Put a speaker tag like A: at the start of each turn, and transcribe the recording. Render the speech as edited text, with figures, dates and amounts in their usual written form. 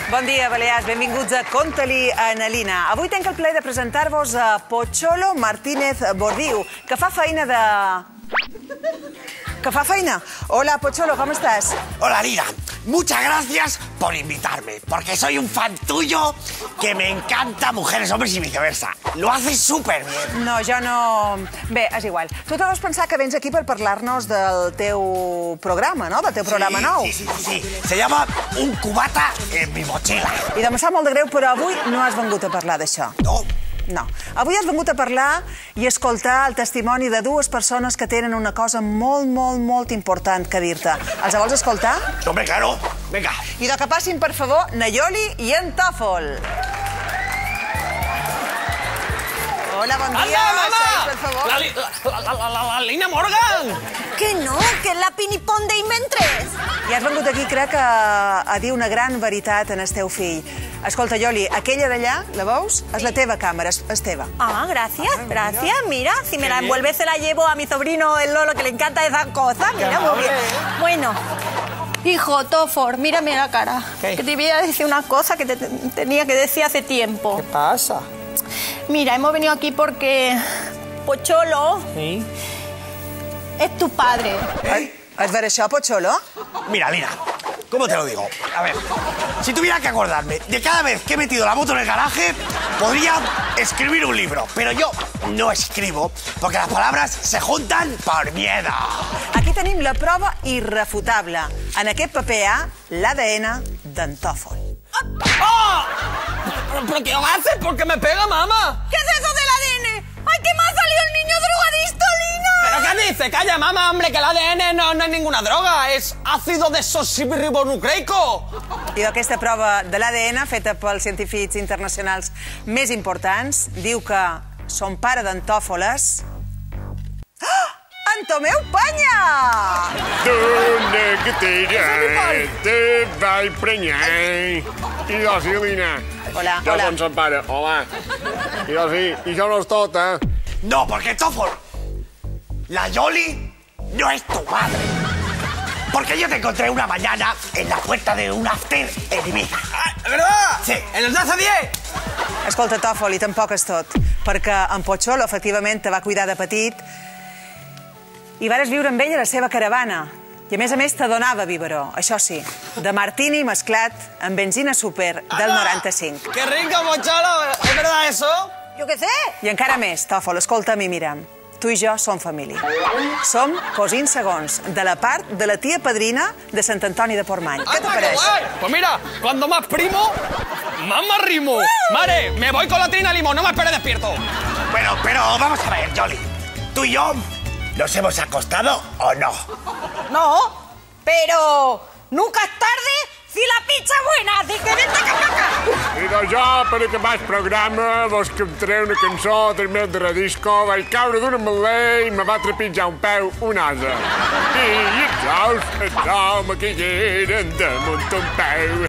A: Bon dia, Balears. Benvinguts a Conta-li a Nalina. Avui tenc el plaer de presentar-vos a Pocholo Martínez Bordiu, que fa feina de... Hola, Pocholo, ¿cómo estás?
B: Hola, Lina. Muchas gracias por invitarme, porque soy un fan tuyo que me encanta mujeres, hombres y viceversa. Lo haces súper bien.
A: No, jo no... Bé, és igual. Tu te vas pensar que vens aquí per parlar-nos del teu programa, no? Del teu programa nou.
B: Sí. Se llama Un cubata en mi mochila.
A: I em sap molt de greu, però avui no has vengut a parlar d'això. No. Avui has vengut a parlar i escoltar el testimoni de dues persones que tenen una cosa molt important que dir-te. Els vols escoltar?
B: Hombre, claro. Venga.
A: I que passin, per favor, Nayoli i en Tòfol. Hola, bon dia.
C: ¡Anda, mamá!
A: Per favor.
C: La Lina Morgan.
D: Que no, que és la pinipon d'Inventres.
A: I has vengut aquí, crec, a dir una gran veritat en el teu fill. Escolta, Yoli, aquella d'allà, la veus? És la teva càmera, és teva.
D: Ah, gracias. Mira, si me la envuelve se la llevo a mi sobrino, el Lolo, que le encanta esas cosas. Mira, muy bien. Bueno, hijo, Tofor, mírame la cara.
C: ¿Qué?
D: Que te voy a decir una cosa que te tenía que decir hace tiempo.
C: ¿Qué pasa?
D: Mira, hemos venido aquí porque Pocholo
C: Sí.
D: es tu padre.
A: És ver això, Pocholo?
B: Mira, Lina, ¿cómo te lo digo? A ver, si tuviera que acordarme de cada vez que he metido la moto en el garaje, podría escribir un libro. Pero yo no escribo porque las palabras se juntan por miedo.
A: Aquí tenim la prova irrefutable. En aquest paper hi ha l'ADN d'en Tòfol.
C: ¡Oh! ¿Pero qué haces? ¿Por qué me pega, mamá?
D: ¿Qué es eso del ADN? ¡Ay, que me ha salido el niño drogadicto, Lina!
C: ¿Pero qué dice? Calla, mamá, hombre, que el ADN no es ninguna droga, es ácido desoxirribonucleico.
A: I aquesta prova de l'ADN, feta pels científics internacionals més importants, diu que son pare d'en Tòfoles... Ah! En Tomeu Panya!
E: Donde que te vaig prenyar. I jo sí, Lina.
A: Hola.
E: Jo som son pare, hola. I jo sí, i això no és tot,
B: No, porque Tòfol, la Yoli no es tu madre. Porque yo te encontré una mañana en la puerta de un after en Ibiza.
C: ¿Es verdad?
B: Sí.
C: ¿En el Daza 10?
A: Escolta, Tòfol, i tampoc és tot, perquè en Pocholo, efectivament, te va cuidar de petit i vares viure amb ell a la seva caravana. I, a més, te donava biberó, això sí, de martini mesclat amb benzina super del 95.
C: ¡Qué rico, Pocholo! ¿Es verdad eso?
D: Yo qué sé.
A: I encara més, Tòfol, escolta'm i mira'm. Tu i jo som família. Som cosins segons, de la part de la tia padrina de Sant Antoni de Portmany. Què te pareix?
C: Pues mira, cuando más primo, más me arrimo. Mare, me voy con la Trina Limón, no me esperes despierto.
B: Pero vamos a ver, Yoli. ¿Tú y yo nos hemos acostado o no?
D: No, pero nunca es tarde si la pizza es buena, así que vente acá.
E: I doncs jo, per acabar el programa, vos cantaré una cançó del meu darrer disco. Vaig caure d'una malè i me va trepitjar un peu un ase. I els ous me caigueren damunt un peu.